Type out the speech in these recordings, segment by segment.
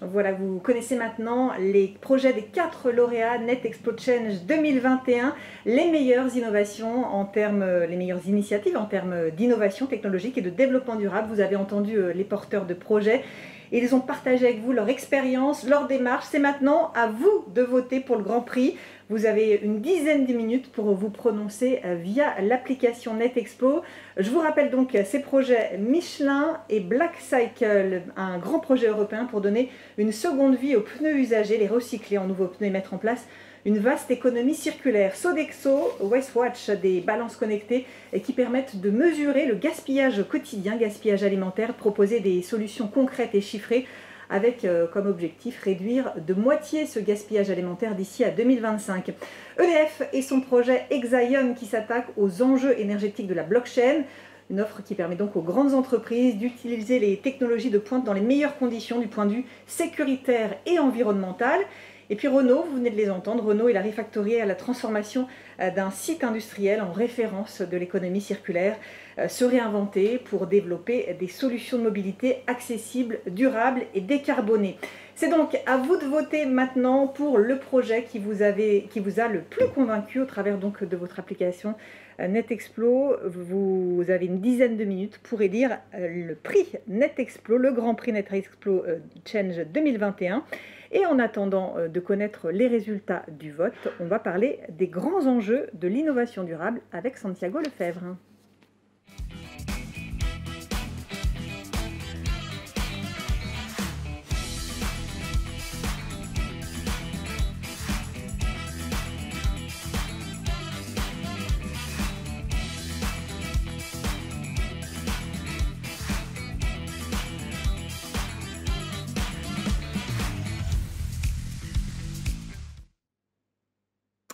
Voilà, vous connaissez maintenant les projets des 4 lauréats NetExpo Change 2021, les meilleures innovations en termes, les meilleures initiatives en termes d'innovation technologique et de développement durable. Vous avez entendu les porteurs de projets. Ils ont partagé avec vous leur expérience, leur démarche. C'est maintenant à vous de voter pour le Grand Prix. Vous avez une dizaine de minutes pour vous prononcer via l'application NetExpo. Je vous rappelle donc ces projets Michelin et Black Cycle, un grand projet européen pour donner une seconde vie aux pneus usagés, les recycler en nouveaux pneus et mettre en place une vaste économie circulaire. Sodexo, Wastewatch, des balances connectées qui permettent de mesurer le gaspillage quotidien, gaspillage alimentaire, proposer des solutions concrètes et chiffrées avec comme objectif réduire de moitié ce gaspillage alimentaire d'ici à 2025. EDF et son projet Exaion qui s'attaque aux enjeux énergétiques de la blockchain. Une offre qui permet donc aux grandes entreprises d'utiliser les technologies de pointe dans les meilleures conditions du point de vue sécuritaire et environnemental. Et puis Renault, vous venez de les entendre, Renault et la Refactory à la transformation d'un site industriel en référence de l'économie circulaire, se réinventer pour développer des solutions de mobilité accessibles, durables et décarbonées. C'est donc à vous de voter maintenant pour le projet qui vous a le plus convaincu au travers donc de votre application NetExpo. Vous avez une dizaine de minutes pour élire le prix NetExpo, le Grand Prix NetExpo Change 2021. Et en attendant de connaître les résultats du vote, on va parler des grands enjeux de l'innovation durable avec Santiago Lefebvre.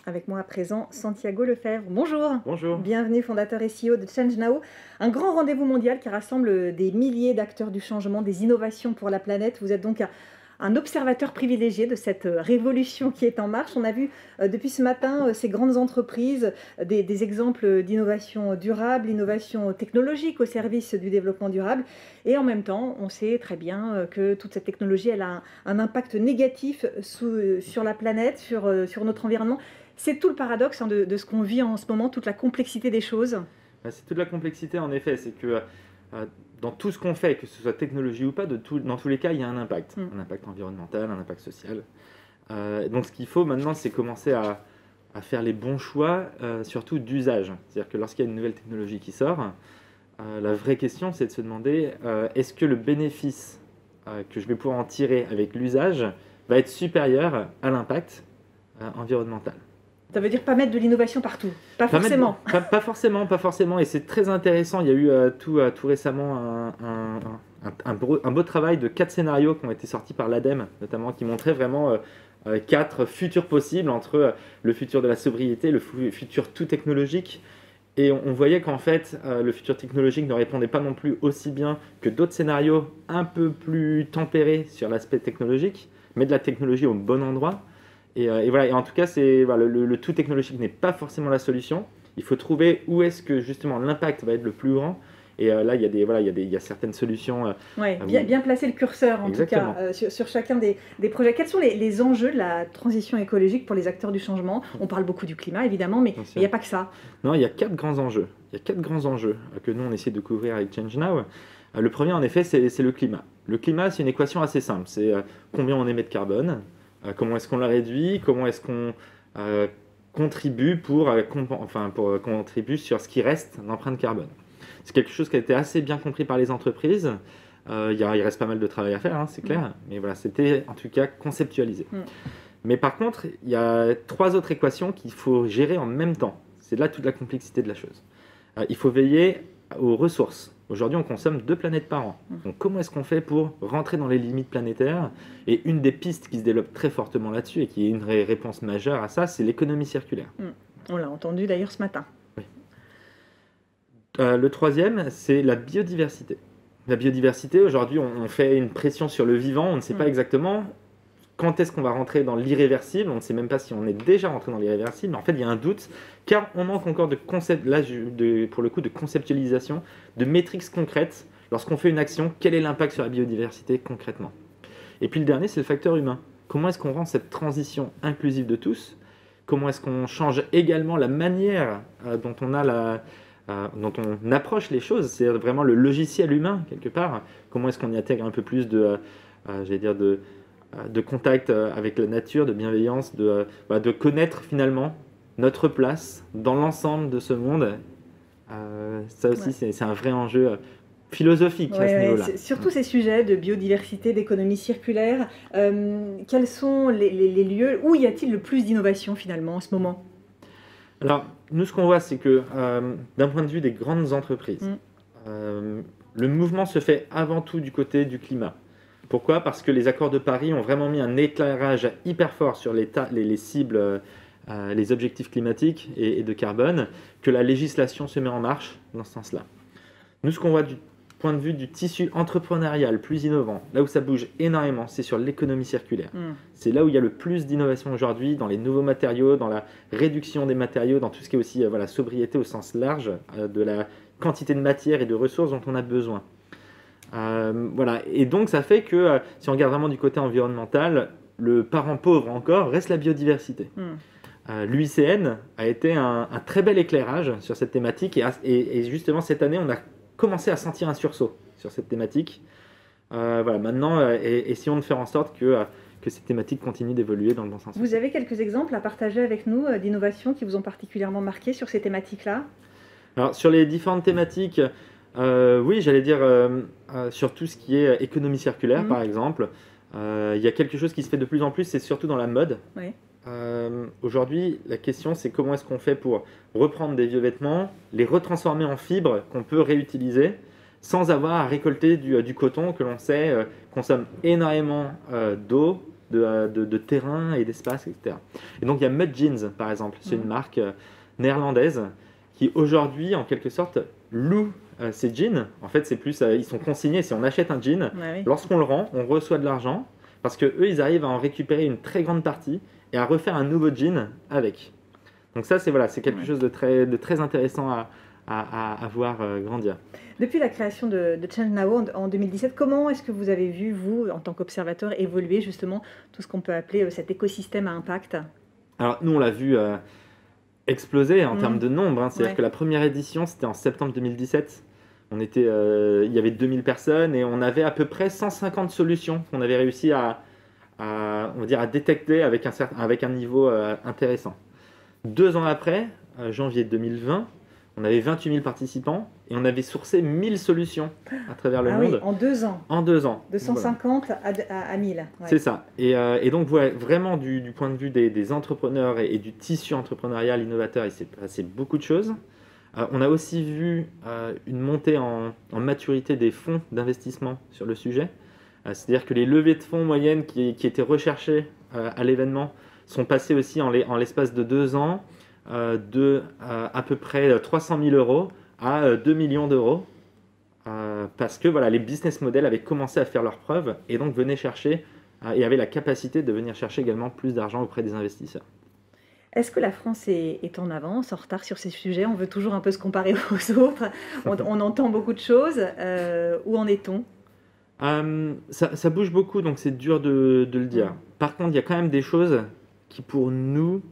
Avec moi à présent, Santiago Lefebvre. Bonjour. Bonjour. Bienvenue, fondateur et CEO de Change Now, un grand rendez-vous mondial qui rassemble des milliers d'acteurs du changement, des innovations pour la planète. Vous êtes donc un observateur privilégié de cette révolution qui est en marche. On a vu depuis ce matin ces grandes entreprises, des exemples d'innovation durable, innovation technologique au service du développement durable. Et en même temps, on sait très bien que toute cette technologie elle a un impact négatif sur la planète, sur notre environnement. C'est tout le paradoxe de ce qu'on vit en ce moment, toute la complexité des choses. C'est toute la complexité en effet, c'est que dans tout ce qu'on fait, que ce soit technologie ou pas, dans tous les cas, il y a un impact. Un impact environnemental, un impact social. Donc ce qu'il faut maintenant, c'est commencer à faire les bons choix, surtout d'usage. C'est-à-dire que lorsqu'il y a une nouvelle technologie qui sort, la vraie question, c'est de se demander, est-ce que le bénéfice que je vais pouvoir en tirer avec l'usage va être supérieur à l'impact environnemental. Ça veut dire pas mettre de l'innovation partout, pas forcément. Pas forcément, et c'est très intéressant. Il y a eu tout récemment un beau travail de 4 scénarios qui ont été sortis par l'ADEME, notamment, qui montraient vraiment 4 futurs possibles entre le futur de la sobriété, le futur tout technologique. Et on voyait qu'en fait, le futur technologique ne répondait pas non plus aussi bien que d'autres scénarios un peu plus tempérés sur l'aspect technologique, mais de la technologie au bon endroit. Et voilà, et en tout cas, le tout technologique n'est pas forcément la solution. Il faut trouver où est-ce que justement l'impact va être le plus grand. Et là, il y a certaines solutions. Bien placer le curseur en Exactement. tout cas sur chacun des projets. Quels sont les enjeux de la transition écologique pour les acteurs du changement? On parle beaucoup du climat évidemment, mais il n'y a pas que ça. Non, il y a 4 grands enjeux. Il y a 4 grands enjeux que nous on essaie de couvrir avec Change Now. Le premier en effet, c'est le climat. Le climat, c'est une équation assez simple. C'est combien on émet de carbone. Comment est-ce qu'on la réduit? Comment est-ce qu'on contribue contribue sur ce qui reste d'empreinte carbone? C'est quelque chose qui a été assez bien compris par les entreprises. Il reste pas mal de travail à faire, c'est clair. Mais voilà, c'était en tout cas conceptualisé. Mais par contre, il y a 3 autres équations qu'il faut gérer en même temps. C'est là toute la complexité de la chose. Il faut veiller aux ressources. Aujourd'hui, on consomme 2 planètes par an. Donc, comment est-ce qu'on fait pour rentrer dans les limites planétaires? Et une des pistes qui se développe très fortement là-dessus et qui est une réponse majeure à ça, c'est l'économie circulaire. On l'a entendu d'ailleurs ce matin. Oui. Le troisième, c'est la biodiversité. La biodiversité, aujourd'hui, on fait une pression sur le vivant. On ne sait pas exactement quand est-ce qu'on va rentrer dans l'irréversible. On ne sait même pas si on est déjà rentré dans l'irréversible. En fait, il y a un doute, car on manque encore pour le coup, de conceptualisation, de métriques concrètes. Lorsqu'on fait une action, quel est l'impact sur la biodiversité concrètement? Et puis le dernier, c'est le facteur humain. Comment est-ce qu'on rend cette transition inclusive de tous? Comment est-ce qu'on change également la manière dont on approche les choses? C'est vraiment le logiciel humain, quelque part. Comment est-ce qu'on y intègre un peu plus de contact avec la nature, de bienveillance, de connaître finalement notre place dans l'ensemble de ce monde. Ça aussi, c'est un vrai enjeu philosophique à ce niveau-là. Surtout ces sujets de biodiversité, d'économie circulaire. Quels sont les lieux, où y a-t-il le plus d'innovation finalement en ce moment? Alors, nous, ce qu'on voit, c'est que d'un point de vue des grandes entreprises, le mouvement se fait avant tout du côté du climat. Pourquoi? Parce que les accords de Paris ont vraiment mis un éclairage hyper fort sur les cibles, les objectifs climatiques et de carbone, que la législation se met en marche dans ce sens-là. Nous, ce qu'on voit du point de vue du tissu entrepreneurial plus innovant, là où ça bouge énormément, c'est sur l'économie circulaire. C'est là où il y a le plus d'innovation aujourd'hui, dans les nouveaux matériaux, dans la réduction des matériaux, dans tout ce qui est aussi sobriété au sens large, de la quantité de matière et de ressources dont on a besoin. Et donc ça fait que si on regarde vraiment du côté environnemental, le parent pauvre encore reste la biodiversité. L'UICN a été un très bel éclairage sur cette thématique et justement cette année on a commencé à sentir un sursaut sur cette thématique. Maintenant essayons de faire en sorte que cette thématique continue d'évoluer dans le bon sens. Vous avez quelques exemples à partager avec nous d'innovations qui vous ont particulièrement marqué sur ces thématiques-là? Alors sur les différentes thématiques, oui, j'allais dire sur tout ce qui est économie circulaire, par exemple. Il y a quelque chose qui se fait de plus en plus, c'est surtout dans la mode. Oui. Aujourd'hui, la question, c'est comment est-ce qu'on fait pour reprendre des vieux vêtements, les retransformer en fibres qu'on peut réutiliser, sans avoir à récolter du coton que l'on sait consomme énormément d'eau, de terrain et d'espace, etc. Et donc, il y a Mud Jeans, par exemple. C'est une marque néerlandaise qui, aujourd'hui, en quelque sorte, loue ces jeans. En fait, c'est plus, ils sont consignés. Si on achète un jean, lorsqu'on le rend, on reçoit de l'argent parce qu'eux, ils arrivent à en récupérer une très grande partie et à refaire un nouveau jean avec. Donc ça, c'est quelque chose de très intéressant à voir grandir. Depuis la création de Change Now en 2017, comment est-ce que vous avez vu, vous, en tant qu'observateur, évoluer justement tout ce qu'on peut appeler cet écosystème à impact? Alors, nous, on l'a vu exploser en termes de nombre. C'est-à-dire que la première édition, c'était en septembre 2017. Il y avait 2000 personnes et on avait à peu près 150 solutions qu'on avait réussi à détecter avec un niveau intéressant. 2 ans après, janvier 2020, on avait 28 000 participants et on avait sourcé 1000 solutions à travers le monde. Oui, en 2 ans. En 2 ans. De 150 à 1000. Ouais. C'est ça. Et donc, vraiment, du point de vue des entrepreneurs et du tissu entrepreneurial innovateur, il s'est passé beaucoup de choses. On a aussi vu une montée en maturité des fonds d'investissement sur le sujet. C'est-à-dire que les levées de fonds moyennes qui étaient recherchées à l'événement sont passées aussi en l'espace de 2 ans de à peu près 300 000 euros à 2 millions d'euros parce que les business models avaient commencé à faire leurs preuves et donc venaient chercher et avaient la capacité de venir chercher également plus d'argent auprès des investisseurs. Est-ce que la France est en avance, en retard sur ces sujets? On veut toujours un peu se comparer aux autres. On entend beaucoup de choses. Où en est-on? Ça bouge beaucoup, donc c'est dur de le dire. Par contre, il y a quand même des choses qui, pour nous,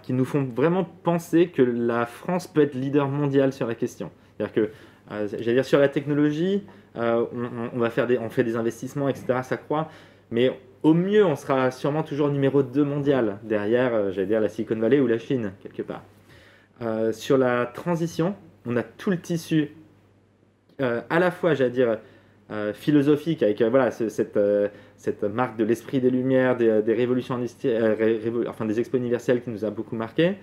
qui nous font vraiment penser que la France peut être leader mondial sur la question. C'est-à-dire que, sur la technologie, on fait des investissements, etc., ça croît, mais au mieux, on sera sûrement toujours numéro 2 mondial, derrière, la Silicon Valley ou la Chine, quelque part. Sur la transition, on a tout le tissu, à la fois, philosophique, avec cette marque de l'esprit des Lumières, des révolutions industrielles, des expos universelles qui nous a beaucoup marqué.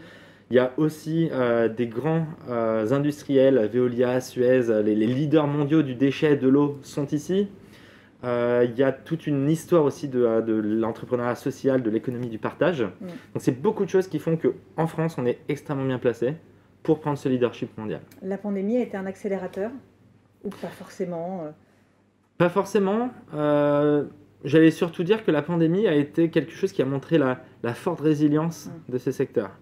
Il y a aussi des grands industriels, Veolia, Suez, les leaders mondiaux du déchet, de l'eau sont ici. Il y a toute une histoire aussi de l'entrepreneuriat social, de l'économie du partage. Donc c'est beaucoup de choses qui font qu'en France, on est extrêmement bien placé pour prendre ce leadership mondial. La pandémie a été un accélérateur ou pas forcément? Pas forcément. J'allais surtout dire que la pandémie a été quelque chose qui a montré la forte résilience de ces secteurs.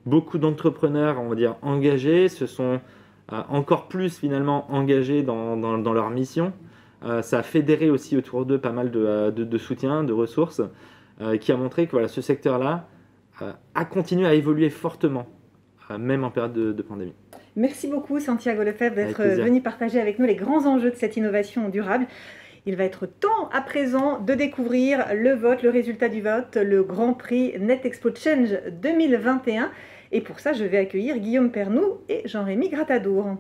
Beaucoup d'entrepreneurs, on va dire, engagés se sont encore plus finalement engagés dans leur mission. Ça a fédéré aussi autour d'eux pas mal de soutien, de ressources, qui a montré que voilà, ce secteur-là a continué à évoluer fortement, même en période de pandémie. Merci beaucoup Santiago Lefebvre d'être venu partager avec nous les grands enjeux de cette innovation durable. Il va être temps à présent de découvrir le vote, le résultat du vote, le Grand Prix NetExpo Change 2021. Et pour ça, je vais accueillir Guillaume Pernoud et Jean-Rémy Gratadour.